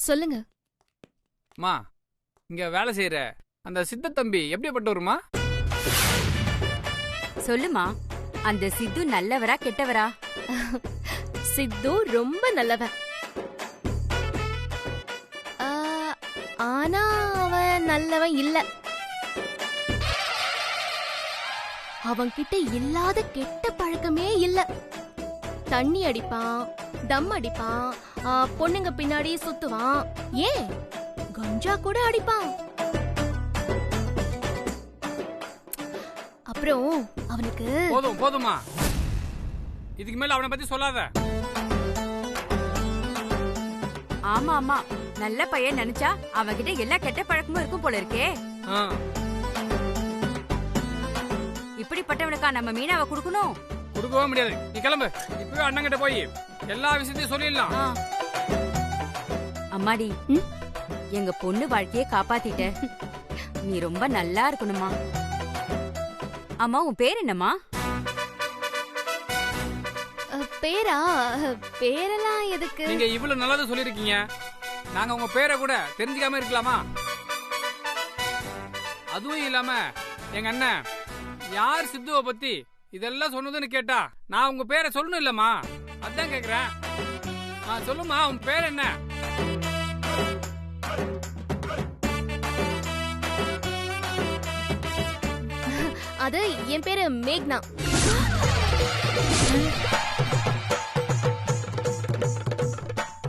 சொல்லுங்க. மா, இங்க வேலை செய்யற அந்த சித்த தம்பி எப்படிப்பட்டவருமா? சொல்லுமா, அந்த சித்து நல்லவரா கெட்டவரா? சித்து ரொம்ப நல்லவன். ஆனா அவன் நல்லவன் இல்ல. அவன்கிட்ட இல்லாத கெட்ட பழக்கமே இல்ல. தண்ணி அடிப்பான், தம் அடிப்பான், பொண்ணுங்க பின்னாடி சுத்துவான், ஏன் கஞ்சா கூட அடிப்பான். அப்புறம் அவனுக்கு போதுமா, இதுக்கு மேல அவனை பத்தி சொல்லாத. ஆமா ஆமா, நல்ல பையன் நினைச்சா அவன்கிட்ட எல்லா கெட்ட பழக்கமும் இருக்கும் போல இருக்கே. இப்படிப்பட்டவனுக்கா நம்ம மீனாவை கொடுக்கணும்? கொடுக்கவே முடியாது. நீ கிளம்பு, இப்பவே அண்ணன் கிட்ட போய் எல்லா விஷயத்தையும் சொல்லிடலாம். அம்மாடி, எங்க பொண்ணு வாழ்க்கையை காப்பாத்திட்ட. நீ ரொம்ப நல்லா இருக்கணுமா. அம்மா, உன் பேர் என்னம்மா? பேரா? பேரெல்லாம் எதுக்கு? நீங்க இவ்வளவு நல்லது சொல்லிருக்கீங்க, நாங்க உங்க பேரை கூட தெரிஞ்சுக்காம இருக்கலாமா? அதுவும் இல்லாம எங்க அண்ணன் யார் சித்துவ பத்தி இதெல்லாம் சொன்னதுன்னு கேட்டா நான் உங்க பேரை சொல்லணும் இல்லம்மா, அதான் கேக்குறேன். சொல்லுமா, உன் பேர் என்ன? அது என் பேரு மேக்னா.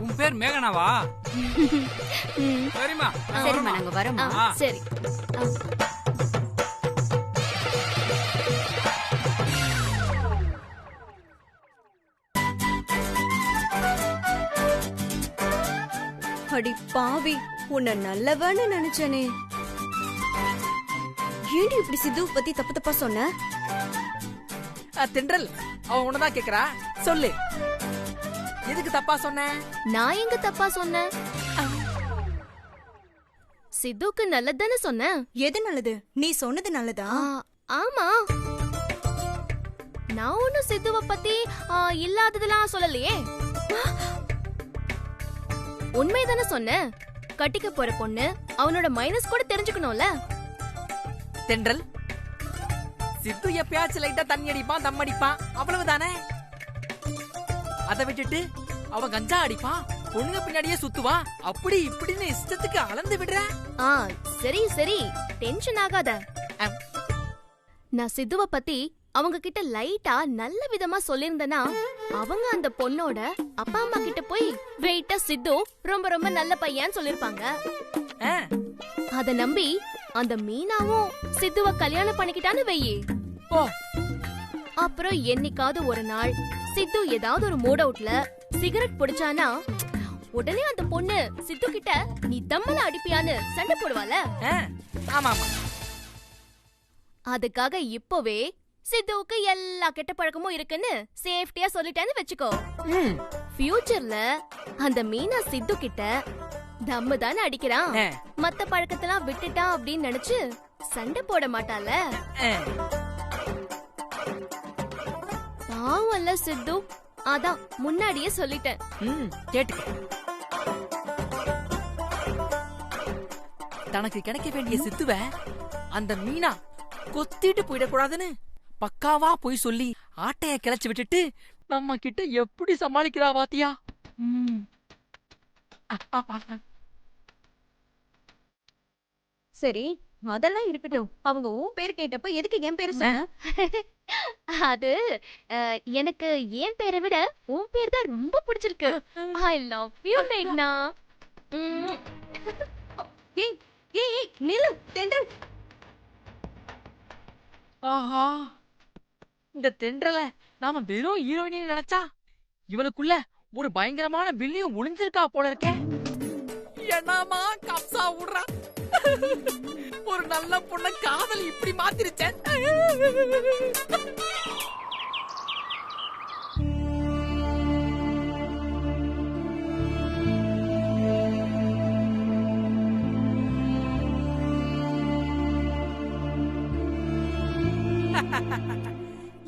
உன் பேர் மேகனாவா? சரிம்மா சரிம்மா, நாங்க வரோம்மா. சரி. அடி பாவி, உன்னை நல்லவன்னு நினைச்சனே. ஏண்டி இப்படி சித்து பத்தி தப்பு தப்பா சொன்ன? தென்றல், அவன் உன்னதான் கேக்குறா, சொல்லு, எதுக்கு தப்பா சொன்ன? நான் எங்க தப்பா சொன்னேன்? சித்துக்கு நல்லதுன்னு சொன்னேன். எது நல்லது? நீ சொன்னது நல்லதா? ஆமா, நான் ஒன்னும் சித்துவ பத்தி இல்லாததெல்லாம் சொல்லலையே. உண்மைதானே சொன்னேன். கட்டிக்க போற பொண்ணு அவனோட மைனஸ் கூட தெரிஞ்சுக்கணும்ல. தென்றல், சித்து எப்பயாச்சும் லைட்டா தண்ணி அடிப்பான், தம் அடிப்பான், அவ்வளவுதானே. அதை விட்டுட்டு அவன் கஞ்சா அடிப்பான், பொண்ணுங்க பின்னாடியே சுத்துவா, அப்படி இப்படின்னு இஷ்டத்துக்கு அளந்து விடுற. சரி சரி, டென்ஷன் ஆகாத. நான் சித்துவ பத்தி அவங்க கிட்ட லைட்டா நல்ல விதமா சொல்லிருந்தனா அவங்க அந்த பொண்ணோட அப்பா அம்மா கிட்ட போய் வெயிட்டா சித்து ரொம்ப ரொம்ப நல்ல பையன் சொல்லிருப்பாங்க. அத நம்பி அந்த மீனாவும் சித்துவ கல்யாணம் பண்ணிக்கிட்டான்னு வெயி. அப்புறம் என்னைக்காவது ஒரு நாள் சித்து ஏதாவது ஒரு மூட் அவுட்ல சிகரெட் பிடிச்சானா உடனே அந்த பொண்ணு சித்து கிட்ட நீ தம்மல அடிப்பியான்னு சண்டை போடுவால. அதுக்காக இப்பவே சித்துவுக்கு எல்லா கெட்ட பழக்கமும் இருக்குன்னு சேஃப்டியா சொல்லிட்டேன்னு வெச்சுக்கோ. ஃபியூச்சர்ல அந்த மீனா சித்து கிட்ட தம்மு தானே அடிக்கிறான், மத்த பழக்கத்தெல்லாம் விட்டுட்டா அப்படின்னு நினைச்சு சண்டை போட மாட்டால. பாவம்ல சித்து, அதான் முன்னாடியே சொல்லிட்டேன். தனக்கு கிடைக்க வேண்டிய சித்துவ அந்த மீனா கொத்திட்டு போயிடக்கூடாதுன்னு பக்காவா போய் சொல்லி ஆட்டைய கிளச்சு விட்டுட்டு நம்ம கிட்ட எப்படி சமாளிக்கிறா பாத்தியா? சரி, அதெல்லாம் இருக்கட்டும். அவங்க உன் பேர் கேட்டப்ப எதுக்கு என் பேரு சொன்ன? அது எனக்கு என் பேரை விட உன் பேர் தான் ரொம்ப பிடிச்சிருக்கு. ஐ லவ் யூ மேக்னா. ஏய் ஏய் நில்லு தென்றல். ஆஹா, இந்த தென்றல நாம வெறும் ஹீரோயினு நினைச்சா இவளுக்குள்ள ஒரு பயங்கரமான பில்லியும் ஒளிஞ்சிருக்கா போல இருக்கே. என்னமா கப்சா விடுறா, ஒரு நல்ல பொண்ண காதல் இப்படி மாத்திருச்சேன்.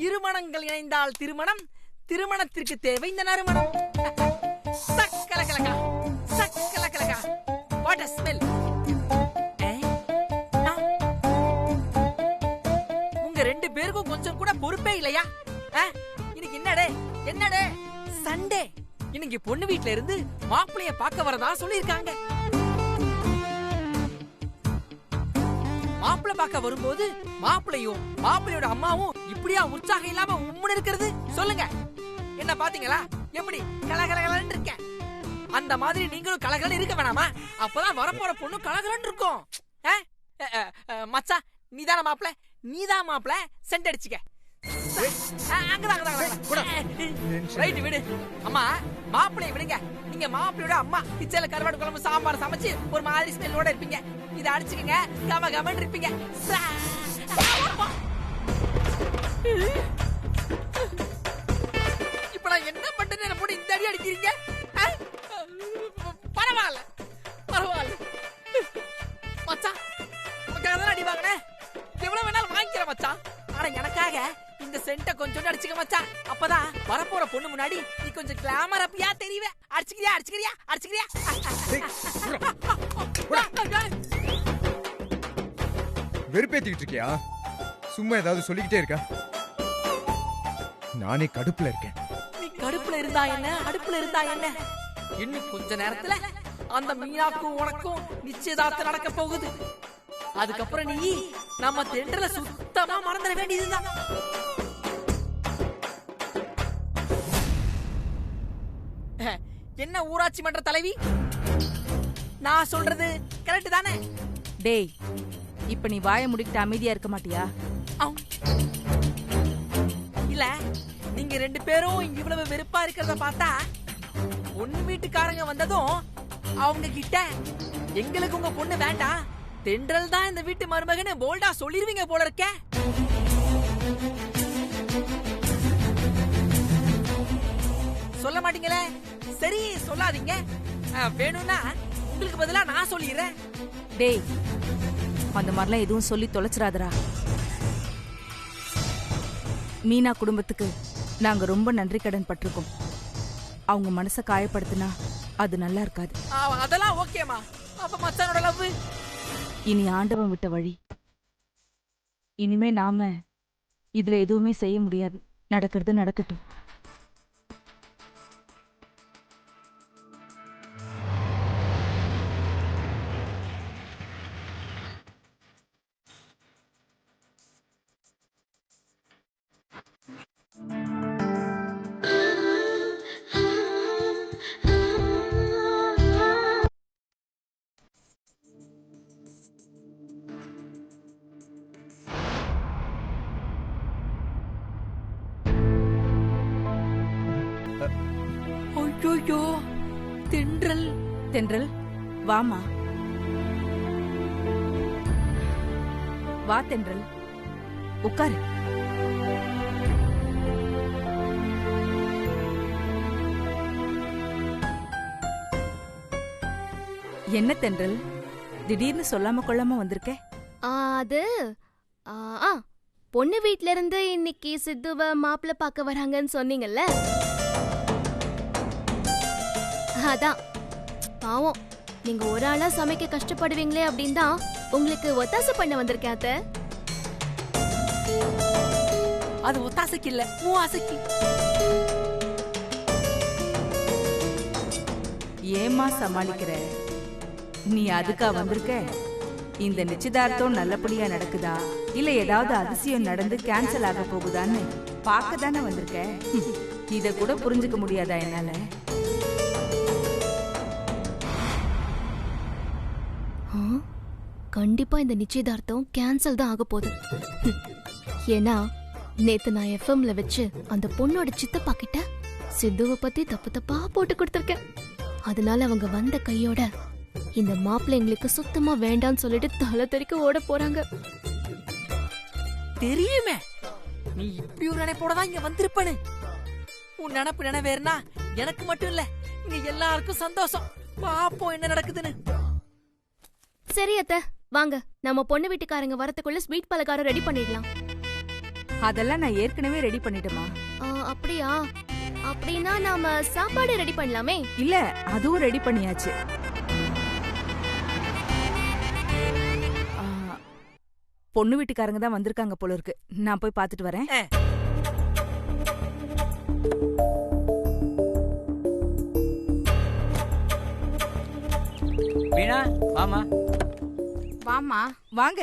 இருமணங்கள் இணைந்தால் திருமணம், திருமணத்திற்கு தேவை இந்த நறுமணம். சக்கலகலகா சக்கலகலகா இல்லையா? இன்னைக்கு என்னடே சண்டே. இன்னைக்கு பொண்ணு வீட்ல இருந்து மாப்பிளைய பார்க்க வரதா சொல்லிருக்காங்க. மாப்பிளை பார்க்க வரும்போது மாப்பிளையும் மாப்பிளையோட அம்மாவும் இப்படியா உற்சாகம் இல்லாம உம்முன்னு இருக்கிறது? சொல்லுங்க. என்ன பாத்தீங்களா எப்படி கலகலன்னு இருக்கேன்? அந்த மாதிரி நீங்களும் கலகலன்னு இருக்க வேணாமா? அப்பதான் வரப்போற பொண்ணு கலகலன்னு இருக்கும். மச்சா நீதான மாப்பிள, நீதான் மாப்பிள, சென்ட் அடிச்சுக்க. ரைட் விடு. அம்மா மாப்பிளைய விடுங்க. நீங்க மாப்பிளையோட அம்மா கிச்சன்ல கருவாடு குழம்பு சாம்பார் சமைச்சு ஒரு மாதிரி ஸ்மெல்லோட இருப்பீங்க. இத அடிச்சுக்கங்க, கம கமன்னு இருப்பீங்க. இப்ப நான் என்ன பண்றேன்னு என்ன போட்டு இந்த அடி அடிக்கிறீங்க? பரவாயில்ல மச்சான், உனக்காக தான் அடி வாங்கினேன். எவ்வளவு வேணாலும் வாங்கிக்கிறேன் மச்சான். ஆனா எனக்காக இந்த சென்ட்ட கொஞ்சம் அடிச்சுக்க மச்சான். அப்பதான் வரப்போற பொண்ணு முன்னாடி நீ கொஞ்சம் கிளாமர் அப்பியா தெரிவே. அடிச்சுக்கிறியா? வெறுப்பேத்திக்கிட்டு இருக்கியா? சும்மா ஏதாவது சொல்லிக்கிட்டே இருக்க. நானே கடுப்புல இருக்கேன். நீ கடுப்புல இருந்தா என்ன, அடுப்புல இருந்தா என்ன? இன்னும் கொஞ்ச நேரத்துல அந்த மீனாக்கும் உனக்கும் நிச்சயதார்த்தம் நடக்க போகுது. அதுக்கப்புறம் நீ நம்ம தென்றல சுத்தமா மறந்துட வேண்டியதுதான். என்ன ஊராட்சி மன்ற தலைவி, நான் சொல்றது கரெக்ட் தானே? டேய், இப்ப நீ வாயை முடிக்கிட்டு அமைதியா இருக்க மாட்டியா? இல்ல, நீங்க ரெண்டு பேரும் இவ்வளவு வெறுப்பா இருக்கிறத பார்த்தா பொண்ணு வீட்டுக்காரங்க வந்ததும் அவங்க கிட்ட எங்களுக்கு உங்க பொண்ணு வேண்டாம், தென்றல் தான் இந்த வீட்டு மருமகன்னு போல்டா சொல்லிருவீங்க போல இருக்க. சொல்ல மாட்டீங்களே? சரி சொல்லாதீங்க. வேணும்னா உங்களுக்கு பதிலா நான் சொல்லிடுறேன். டேய், அந்த மாதிரிலாம் எதுவும் சொல்லி தொலைச்சிடாதடா. மீனா குடும்பத்துக்கு நாங்க ரொம்ப நன்றி கடன் பட்டிருக்கோம். அவங்க மனசை காயப்படுத்தினா அது நல்லா இருக்காது. அதெல்லாம் ஓகேமா. அப்ப மச்சானோட லவ் இனி ஆண்டவன் விட்ட வழி. இனிமே நாம இதுல எதுவுமே செய்ய முடியாது. நடக்கிறது நடக்கட்டும். ஐயோ, தென்றல் தென்றல், வாமா. வா தென்றல், உட்காரு. என்ன தென்றல், திடீர்னு சொல்லாம கொள்ளாம வந்திருக்க? அது பொண்ணு வீட்ல இருந்து இன்னைக்கு சித்துவ மாப்பிள்ள பார்க்க வராங்கன்னு சொன்னீங்கல்ல, அதான். பாவம், நீங்க ஒரு ஆளா சமைக்க கஷ்டப்படுவீங்களே அப்படின்னு தான் உங்களுக்கு ஒத்தாசை பண்ண வந்திருக்கேன் அத்தை. அது ஒத்தாசைக்கு இல்ல, உன் ஆசைக்கு. ஏமா சமாளிக்கிற? நீ அதுக்கா வந்திருக்க? இந்த நிச்சயதார்த்தம் நல்லபடியா நடக்குதா இல்ல ஏதாவது அதிசயம் நடந்து கேன்சல் ஆக போகுதான்னு பார்க்க தானே வந்திருக்க. இத கூட புரிஞ்சுக்க முடியாதா என்னால? கண்டிப்பா இந்த நிச்சயதார்த்தம் கேன்சல் தான் ஆக போகுது. ஏன்னா நேத்து நான் எஃப்எம்ல வச்சு அந்த பொண்ணோட சித்தப்பா கிட்ட சித்துவை பத்தி தப்பு தப்பா போட்டு கொடுத்திருக்கேன். அதனால அவங்க வந்த கையோட இந்த மாப்பிள்ளை எங்களுக்கு சுத்தமா வேண்டான்னு சொல்லிட்டு தலை தெறிக்க ஓட போறாங்க. தெரியுமே, நீ இப்படி ஒரு நினைப்போடதான் இங்க வந்திருப்பனு. உன் நினைப்பு நினைவேறுனா எனக்கு மட்டும் இல்ல, இங்க எல்லாருக்கும் சந்தோஷம். பாப்போம் என்ன நடக்குதுன்னு. சரி அத்தை, வாங்க நம்ம பொண்ணு வீட்டுக்காரங்க வரத்துக்குள்ள ஸ்வீட் பலகாரம் ரெடி பண்ணிடலாம். அதெல்லாம் நான் ஏற்கனவே ரெடி பண்ணிட்டேமா. அப்படியா? அப்படின்னா நாம சாப்பாடு ரெடி பண்ணலாமே. இல்ல, அதுவும் ரெடி பண்ணியாச்சு. பொண்ணு வீட்டுக்காரங்க தான் வந்திருக்காங்க போல இருக்கு. நான் போய் பாத்துட்டு வரேன். மீனா வாமா. வாமா. வாங்க.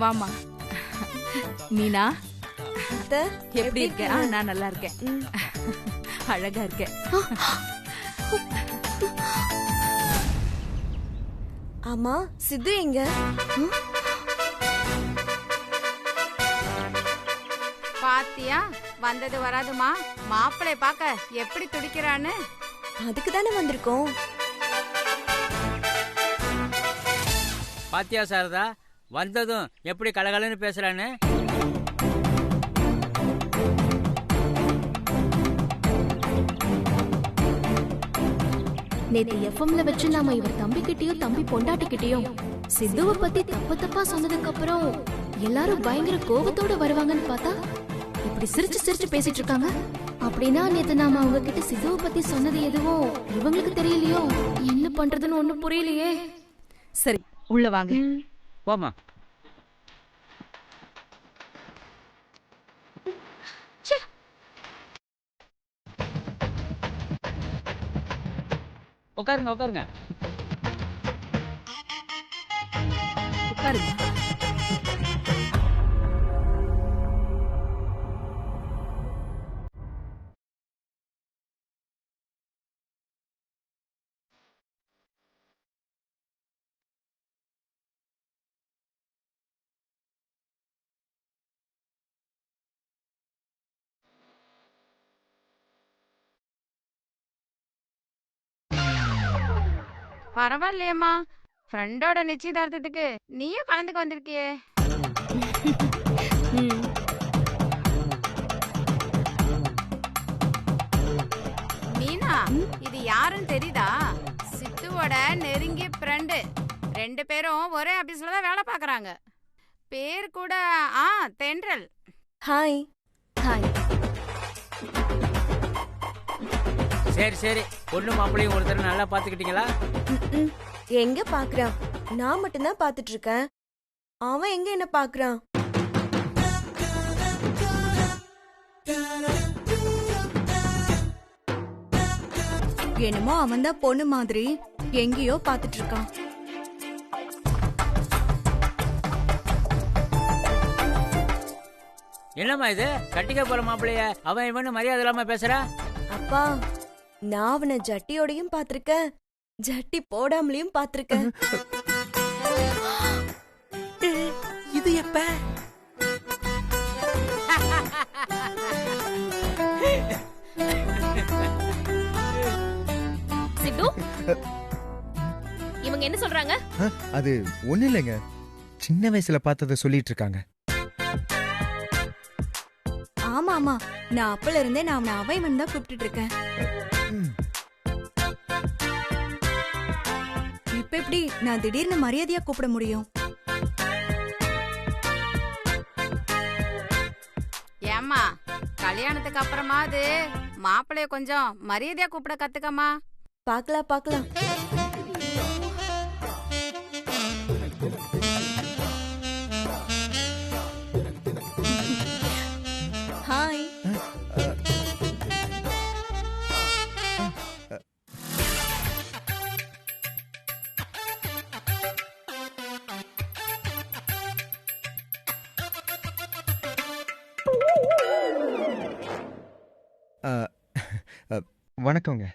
வாமா. மீனா எப்படி இருக்க? நான் நல்லா இருக்கேன். அழகா இருக்கேன். ஆமா, சித்து எங்க? பாத்தியா, வந்தது வராதுமா மாப்பிளை பாக்க எப்படி துடிக்கிறான்னு. அதுக்கு தானே வந்திருக்கோம். பாத்தியா சாரதா, வந்ததும் எப்படி கலகலன்னு பேசுறான்னு. நேத்து எஃப்எம்ல வச்சு நாம இவர் தம்பிக்கிட்டயும் தம்பி பொண்டாட்டிக்கிட்டயும் சித்துவ பத்தி தப்பு தப்பா சொன்னதுக்கு அப்புறம் எல்லாரும் பயங்கர கோபத்தோட வருவாங்கன்னு பார்த்தா இப்படி சிரிச்சு சிரிச்சு பேசிட்டு இருக்காங்க. அப்படின்னா நேத்து நாம அவங்க கிட்ட சித்துவ பத்தி சொன்னது எதுவும் இவங்களுக்கு தெரியலையோ? என்ன பண்றதுன்னு ஒண்ணும் புரியலையே. சரி, உள்ள வாங்க. போமா. உட்காருங்க உட்காருங்க உட்காருங்க. பரவாயில்லையம்மா, ஃப்ரெண்டோட நிச்சயதார்த்தத்துக்கு நீயும் கலந்துக்க வந்திருக்கியே. மீனா, இது யாருன்னு தெரியுதா? சித்துவோட நெருங்கிய ஃப்ரெண்டு. 2 பேரும் ஒரே ஆபீஸ்ல தான் வேலை பாக்குறாங்க. பேர் கூட தென்றல். ஹாய். ஹாய். சரி சரி, பொண்ணு மாப்பிள்ளையும் ஒருத்தர் நல்லா பாத்துக்கிட்டீங்களா? எங்க பாக்குறான்? நான் மட்டும்தான் பாத்துட்டு இருக்கேன். அவன் எங்க என்ன பாக்குறான்? என்னமோ அவன்தான் பொண்ணு மாதிரி எங்கேயோ பாத்துட்டு இருக்கான். என்னம்மா இது, கட்டிக்க போற மாப்பிள்ளைய அவன் இவனு மரியாதை இல்லாம பேசுறா? அப்பா, நான் அவனை ஜட்டியோடையும் பாத்திருக்கேன், ஜட்டி போடாமலையும் பாத்திருக்கேன். இது எப்ப? சித்து, இவங்க என்ன சொல்றாங்க? அது ஒண்ணு இல்லைங்க, சின்ன வயசுல பார்த்தத சொல்லிட்டு இருக்காங்க. ஆமா ஆமா, நான் அப்பல இருந்தே நான் அவனை அவைவன் தான் கூப்பிட்டு இருக்கேன். இப்ப எப்படி நான் திடீர்னு மரியாதையா கூப்பிட முடியும்? ஏம்மா, கல்யாணத்துக்கு அப்புறமாவது மாப்பிள்ளைய கொஞ்சம் மரியாதையா கூப்பிட கத்துக்கம்மா. பாக்கலாம் பாக்கலாம். ஹாய். வணக்கங்க.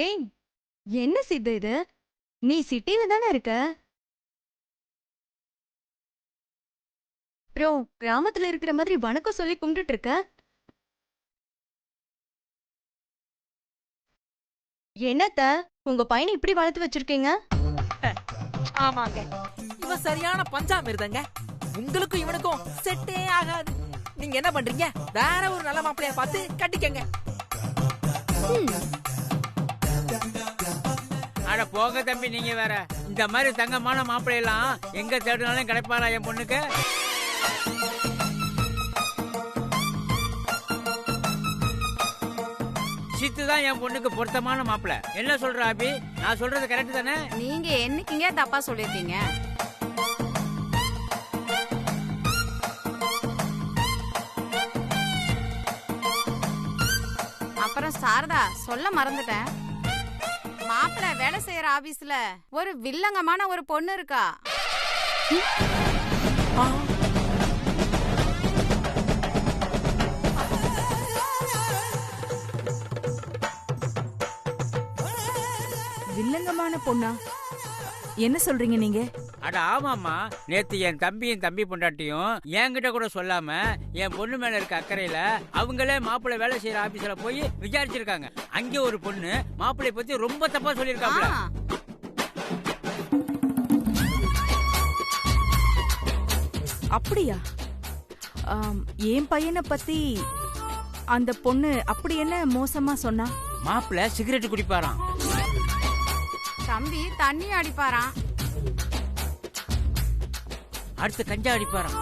ஏய், என்ன சித்து இது? நீ சிட்டில தானே இருக்க? அப்புறம் கிராமத்துல இருக்கிற மாதிரி வணக்கம் சொல்லி கும்பிட்டு இருக்க? என்னத்த உங்க பையனை இப்படி வளர்த்து வச்சிருக்கீங்க? ஆமாங்க, இவன் சரியான பஞ்சாமிர்தங்க. உங்களுக்கும் இவனுக்கும் செட்டே ஆகாது. நீங்க என்ன பண்றீங்க? வேற ஒரு நல்ல மாப்பிள்ளைய பார்த்து கட்டிக்கங்க. அட போங்க தம்பி, நீங்க வேற. இந்த மாதிரி தங்கமான மாப்பிள்ளையெல்லாம் எங்க தேடினாலும் கிடைப்பாரா என் பொண்ணுக்கு? சித்து தான் என் பொண்ணுக்கு பொருத்தமான மாப்பிள்ளை. என்ன சொல்ற அபி? நான் சொல்றது கரெக்ட் தானே? நீங்க என்னைக்குங்க தப்பா சொல்லிருக்கீங்க? அப்புறம் சாரதா சொல்ல மறந்துட்டேன். மாப்பிள்ளை வேலை செய்யற ஆபீஸ்ல ஒரு வில்லங்கமான ஒரு பொண்ணு இருக்கா. வில்லங்கமான பொண்ணா? என்ன சொல்றீங்க நீங்க? அட ஆமாமா, நேத்து என் தம்பியும் தம்பி பொண்டாட்டியும் என்கிட்ட கூட சொல்லாம என் பொண்ணு மேல இருக்க அக்கறையில அவங்களே மாப்பிள்ளை வேலை செய்யற ஆபீஸ்ல போய் விசாரிச்சிருக்காங்க. அங்க ஒரு பொண்ணு மாப்பிள்ளை பத்தி ரொம்ப தப்பா சொல்லிருக்காங்க. அப்படியா? என் பையனை பத்தி அந்த பொண்ணு அப்படி என்ன மோசமா சொன்னா? மாப்பிள்ளை சிகரெட் குடிப்பாராம், தம்பி தண்ணி அடிப்பாராம், அடுத்து கஞ்சா அடிப்பாராம்,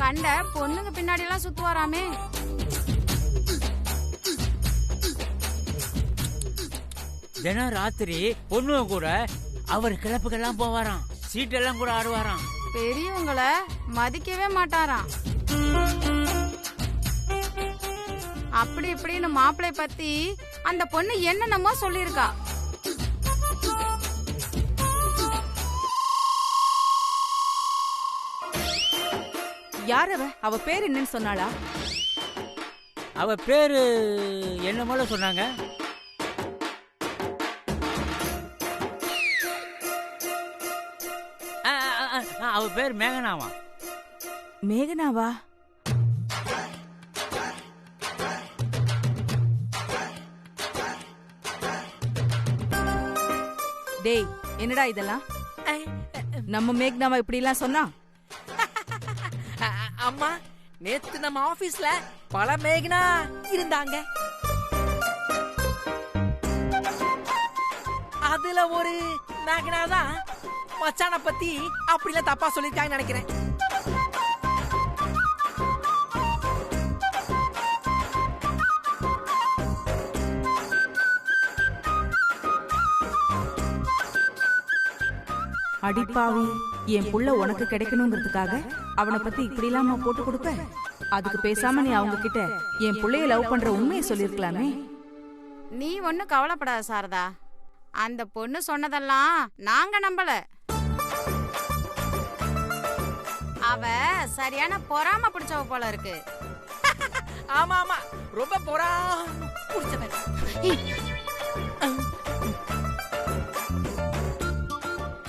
கண்ட பொண்ணுங்க பின்னாடி எல்லாம் சுத்துவாராமே. தினம் ராத்திரி பொண்ணுங்க கூட அவர் கிளப்புக்கெல்லாம் போவாராம், சீட்டெல்லாம் கூட ஆடுவாராம். பெரியவங்களை மதிக்கவே மாட்டாராம். அப்படி இப்படின்னு மாப்பிள்ளை பத்தி அந்த பொண்ணு என்னென்னமோ சொல்லிருக்கா. யார் அவ? அவ பேர் என்னன்னு சொன்னாளா? அவ பேரு என்னமோல சொன்னாங்க. அவ பேர் மேகனாவா. மேகனாவா? டேய், என்னடா இதெல்லாம்? நம்ம மேகனாவா இப்படி எல்லாம் சொன்னா? அம்மா, நேத்து நம்ம ஆபீஸ்ல பல மேகனா இருந்தாங்க. அதுல ஒரு மேகனா தான் மச்சான பத்தி அப்படிலாம் தப்பா சொல்லிருக்காங்கன்னு நினைக்கிறேன். அடிப்பாவி, என் புள்ள உனக்கு கிடைக்கணுங்கிறதுக்காக அவனை பத்தி இப்படி இல்லாம போட்டு கொடுப்ப? அதுக்கு பேசாம நீ அவங்க கிட்ட என் புள்ளைய லவ் பண்ற உண்மையை சொல்லிருக்கலாமே. நீ ஒன்னும் கவலைப்படாத சாரதா, அந்த பொண்ணு சொன்னதெல்லாம் நாங்க நம்பல. அவ சரியான பொறாம பிடிச்சவ போல இருக்கு. ஆமா ஆமா, ரொம்ப பொறாம பிடிச்சவ.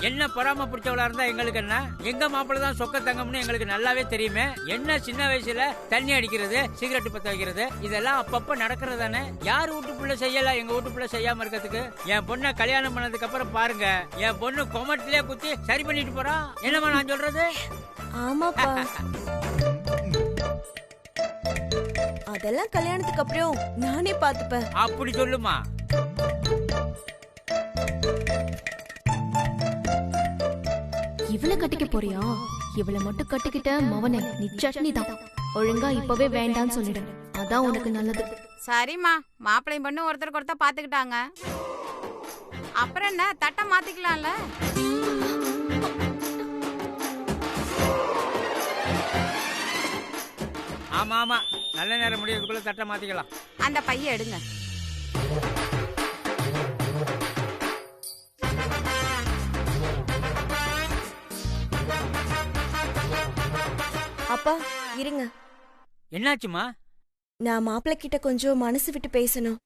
என்ன பொறாம பிடிச்சவளா இருந்தா எங்களுக்கு என்ன? எங்க மாப்பிள்ள தான் சொக்க தங்கம்னு எங்களுக்கு நல்லாவே தெரியுமே. என்ன சின்ன வயசுல தண்ணி அடிக்கிறது, சிகரெட் பத்த வைக்கிறது, இதெல்லாம் அப்பப்ப நடக்கிறது தானே. யார் வீட்டுக்குள்ள செய்யல, எங்க வீட்டுக்குள்ள செய்யாம இருக்கிறதுக்கு? என் பொண்ணை கல்யாணம் பண்ணதுக்கு அப்புறம் பாருங்க, என் பொண்ணு கொமட்டிலே குத்தி சரி பண்ணிட்டு போறா. என்னமா நான் சொல்றது? ஆமாப்பா, அதெல்லாம் கல்யாணத்துக்கு அப்புறம் நானே பாத்துப்பேன். அப்படி சொல்லுமா. இவள கட்டிக்க போறியா? இவளை மட்டும் கட்டிக்கிட்ட மவனே நீ சட்னி தான். ஒழுங்கா இப்பவே வேண்டான்னு சொல்லிடு, அதான் உனக்கு நல்லது. சரிம்மா, மாப்பிள்ளையும் பொண்ணு ஒருத்தருக்கு ஒருத்தர் பாத்துக்கிட்டாங்க, அப்புறம் என்ன தட்டை மாத்திக்கலாம்ல. ஆமா ஆமா, நல்ல நேரம் முடியறதுக்குள்ள தட்டை மாத்திக்கலாம். அந்த பைய எடுங்க. அப்பா இருங்க. என்னாச்சுமா? நான் மாப்பிள்ளை கிட்ட கொஞ்சம் மனசு விட்டு பேசணும்.